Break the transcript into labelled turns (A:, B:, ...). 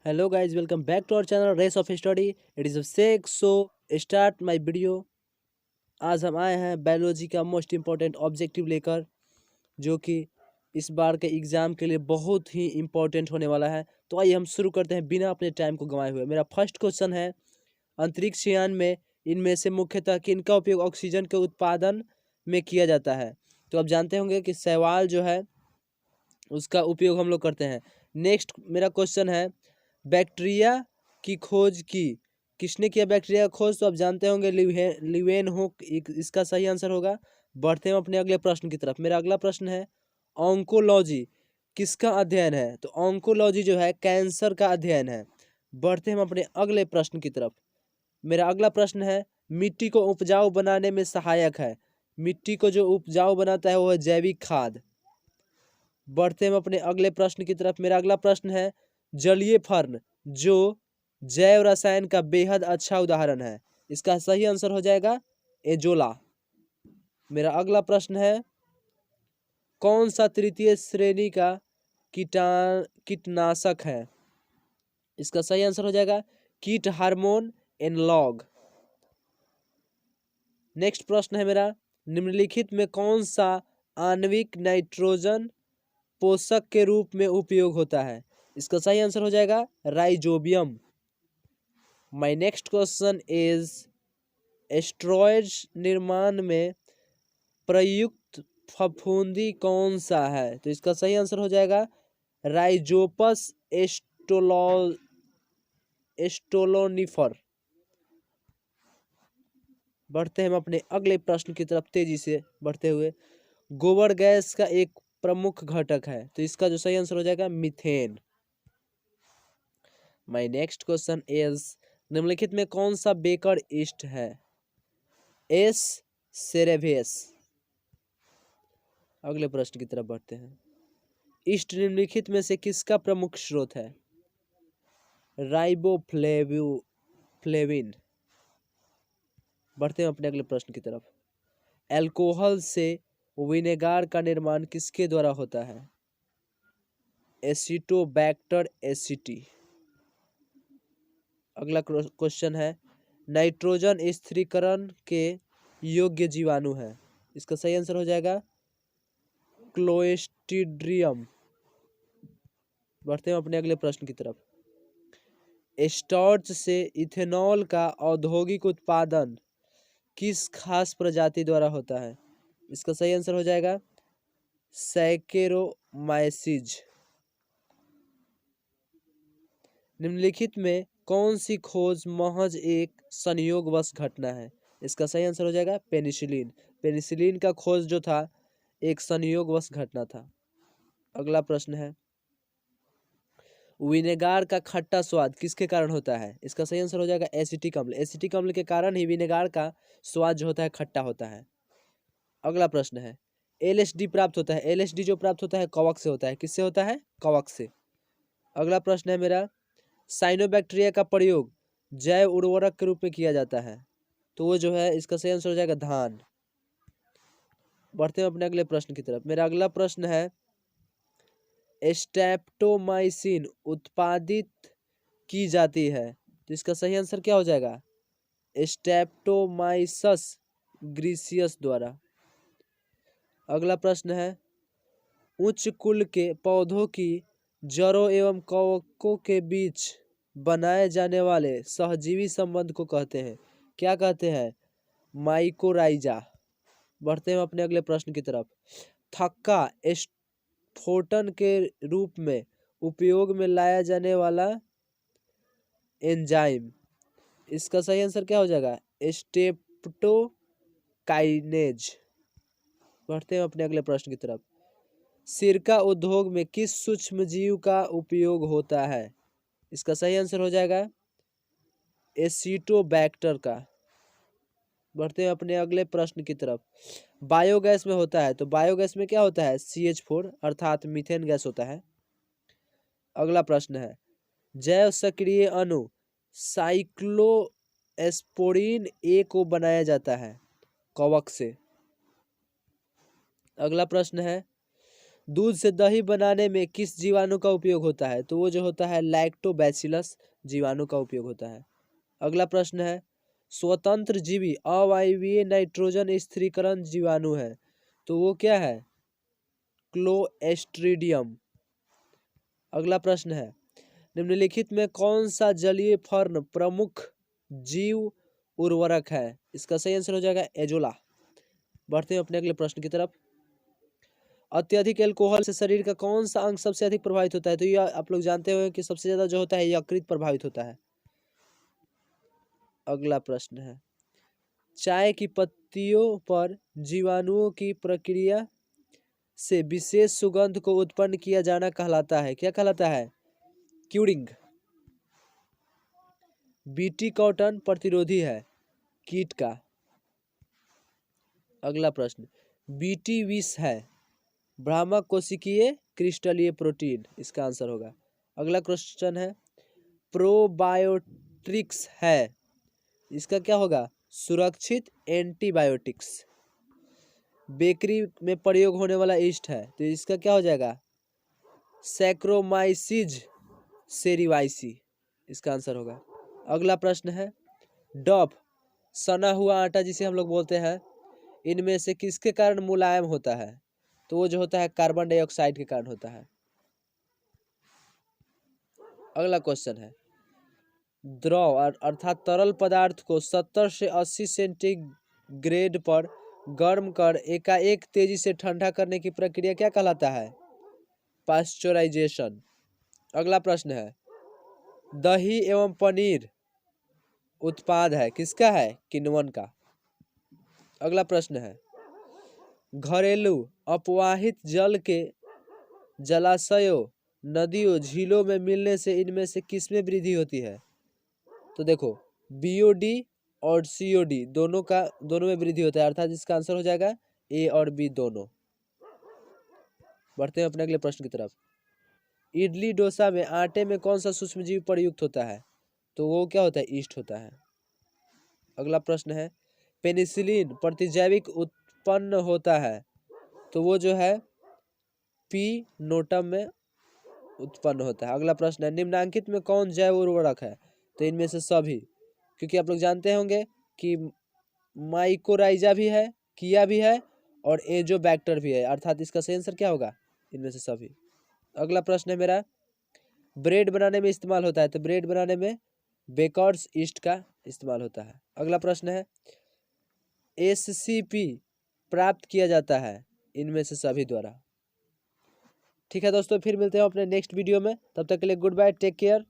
A: Hello guys, welcome back to our channel Race of Study. It is Abhishek. So start my video. आज हम आए हैं biology का most important objective लेकर, जो कि इस बार के एग्जाम के लिए बहुत ही इम्पोर्टेंट होने वाला है। तो आइए हम शुरू करते हैं बिना अपने टाइम को गंवाए हुए। मेरा फर्स्ट क्वेश्चन है, अंतरिक्ष यान में इनमें से मुख्यतः किनका उपयोग ऑक्सीजन के उत्पादन में किया जाता है? तो आप जानते होंगे कि शैवाल जो है उसका उपयोग हम लोग करते हैं। नेक्स्ट मेरा क्वेश्चन है, बैक्टीरिया की खोज की किसने किया? बैक्टीरिया का खोज तो आप जानते होंगे लीवेनहुक इसका सही आंसर होगा। बढ़ते हैं अपने अगले प्रश्न की तरफ। मेरा अगला प्रश्न है, ऑन्कोलॉजी किसका अध्ययन है? तो ऑन्कोलॉजी जो है कैंसर का अध्ययन है। बढ़ते हैं हम अपने अगले प्रश्न की तरफ। मेरा अगला प्रश्न है, मिट्टी को उपजाऊ बनाने में सहायक है। मिट्टी को जो उपजाऊ बनाता है वो है जैविक खाद। बढ़ते हैं हम अपने अगले प्रश्न की तरफ। मेरा अगला प्रश्न है, जलीय फर्न जो जैव रसायन का बेहद अच्छा उदाहरण है। इसका सही आंसर हो जाएगा एजोला। मेरा अगला प्रश्न है, कौन सा तृतीय श्रेणी का कीटनाशक है? इसका सही आंसर हो जाएगा कीट हार्मोन एनालॉग। नेक्स्ट प्रश्न है मेरा, निम्नलिखित में कौन सा आणविक नाइट्रोजन पोषक के रूप में उपयोग होता है? इसका सही आंसर हो जाएगा rhizobium. My next question is, asteroid निर्माण में प्रयुक्त फफूंदी कौन सा है? तो इसका सही आंसर हो जाएगा राइजोपस एस्टोलोनिफर। बढ़ते हैं हम अपने अगले प्रश्न की तरफ तेजी से बढ़ते हुए। गोबर गैस का एक प्रमुख घटक है, तो इसका जो सही आंसर हो जाएगा methane. My next question is, निम्नलिखित में कौन सा बेकर ईस्ट है? एस सेरेवेस। अगले प्रश्न की तरफ बढ़ते हैं। ईस्ट निम्नलिखित में से किसका प्रमुख स्रोत है? राइबोफ्लेविन। बढ़ते हैं अपने अगले प्रश्न की तरफ। अल्कोहल से विनेगार का निर्माण किसके द्वारा होता है? एसिटोबैक्टर एसिटी। अगला क्वेश्चन है, नाइट्रोजन स्थिरीकरण के योग्य जीवाणु है। इसका सही आंसर हो जाएगा क्लोस्ट्रीडियम। बढ़ते हैं अपने अगले प्रश्न की तरफ। स्टार्च से इथेनॉल का औद्योगिक उत्पादन किस खास प्रजाति द्वारा होता है? इसका सही आंसर हो जाएगा सैकेरोमाइसीज। निम्नलिखित में कौन सी खोज महज एक संयोगवश घटना है? इसका सही आंसर हो जाएगा पेनिसिलिन। पेनिसिलिन का खोज जो था एक संयोगवश घटना था। अगला प्रश्न है, विनेगार का खट्टा स्वाद किसके कारण होता है? इसका सही आंसर हो जाएगा एसिटिक अम्ल। एसिटिक अम्ल के कारण ही विनेगार का स्वाद जो होता है खट्टा होता है। अगला प्रश्न है, एलएसडी प्राप्त होता है। एलएसडी जो प्राप्त होता है कवक से होता है। किससे होता है? कवक से। अगला प्रश्न है मेरा, साइनोबैक्टीरिया का प्रयोग जैव उर्वरक के रूप में किया जाता है, तो वो जो है इसका सही आंसर हो जाएगा धान। बढ़ते हैं अपने अगले प्रश्न की तरफ। मेरा अगला प्रश्न है, स्ट्रेप्टोमाइसिन उत्पादित की जाती है, तो इसका सही आंसर क्या हो जाएगा? स्ट्रेप्टोमाइसस ग्रीसियस द्वारा। अगला प्रश्न है, उच्च कुल के पौधों की जड़ों एवं कवकों के बीच बनाए जाने वाले सहजीवी संबंध को कहते हैं, क्या कहते हैं? माइकोराइजा। बढ़ते हैं अपने अगले प्रश्न की तरफ। थक्का स्फोटन के रूप में उपयोग में लाया जाने वाला एंजाइम, इसका सही आंसर क्या हो जाएगा? स्टेप्टोकाइनेज। बढ़ते हैं अपने अगले प्रश्न की तरफ। सिरका उद्योग में किस सूक्ष्म जीव का उपयोग होता है? इसका सही आंसर हो जाएगा एसिटोबैक्टर का। बढ़ते हैं अपने अगले प्रश्न की तरफ। बायोगैस में होता है, तो बायोगैस में क्या होता है? CH4 अर्थात मीथेन गैस होता है। अगला प्रश्न है, जैव सक्रिय अणु साइक्लोस्पोरिन ए को बनाया जाता है कवक से। अगला प्रश्न है, दूध से दही बनाने में किस जीवाणु का उपयोग होता है? तो वो जो होता है लैक्टोबैसिलस जीवाणु का उपयोग होता है। अगला प्रश्न है, स्वतंत्र जीवी अवायवीय नाइट्रोजन स्थिरीकरण जीवाणु है, तो वो क्या है? क्लोस्ट्रीडियम। अगला प्रश्न है, निम्नलिखित में कौन सा जलीय फर्न प्रमुख जीव उर्वरक है? इसका सही आंसर हो जाएगा एजोला। बढ़ते हैं अपने अगले प्रश्न की तरफ। अत्यधिक अल्कोहल से शरीर का कौन सा अंग सबसे अधिक प्रभावित होता है? तो ये आप लोग जानते हो कि सबसे ज्यादा जो होता है यकृत प्रभावित होता है। अगला प्रश्न है, चाय की पत्तियों पर जीवाणुओं की प्रक्रिया से विशेष सुगंध को उत्पन्न किया जाना कहलाता है, क्या कहलाता है? क्यूरिंग। बीटी कॉटन प्रतिरोधी है कीट का। अगला प्रश्न, बीटी विष है भ्रामक कोशिकीय क्रिस्टलीय प्रोटीन, इसका आंसर होगा। अगला क्वेश्चन है, प्रोबायोटिक्स है, इसका क्या होगा? सुरक्षित एंटीबायोटिक्स। बेकरी में प्रयोग होने वाला ईस्ट है, तो इसका क्या हो जाएगा? सैक्रोमाइसिस सेरिवाइसी, इसका आंसर होगा। अगला प्रश्न है, डफ सना हुआ आटा जिसे हम लोग बोलते हैं, इनमें से किसके कारण मुलायम होता है? तो वो जो होता है कार्बन डाइऑक्साइड के कारण होता है। अगला क्वेश्चन है, द्रव अर्थात तरल पदार्थ को 70 से 80 सेंटीग्रेड पर गर्म कर एकाएक तेजी से ठंडा करने की प्रक्रिया क्या कहलाता है? पाश्चराइजेशन। अगला प्रश्न है, दही एवं पनीर उत्पाद है, किसका है? किण्वन का। अगला प्रश्न है, घरेलू अपवाहित जल के जलाशयों, नदियों, झीलों में मिलने से इनमें से किसमें वृद्धि होती है? तो देखो बीओडी और सीओडी दोनों में वृद्धि होता है, अर्थात इसका आंसर हो जाएगा ए और बी दोनों। बढ़ते हैं अपने अगले प्रश्न की तरफ। इडली डोसा में आटे में कौन सा सूक्ष्मजीव प्रयुक्त होता है? तो वो क्या होता है? ईस्ट होता है। अगला प्रश्न है, पेनिसिलिन प्रतिजैविक उत्पन्न होता है, तो वो जो है पी नोटम में उत्पन्न होता है। अगला प्रश्न है, निम्नांकित में कौन जैव उर्वरक है? तो इनमें से सभी, क्योंकि आप लोग जानते होंगे कि माइकोराइजा भी है, किया भी है और एजोबैक्टर भी है, अर्थात इसका सही आंसर क्या होगा? इनमें से सभी। अगला प्रश्न है मेरा, ब्रेड बनाने में इस्तेमाल होता है, तो ब्रेड बनाने में बेकर्स ईस्ट का इस्तेमाल होता है। अगला प्रश्न है, एससीपी प्राप्त किया जाता है इनमें से सभी द्वारा। ठीक है दोस्तों, फिर मिलते हैं अपने नेक्स्ट वीडियो में, तब तक के लिए गुड बाय, टेक केयर।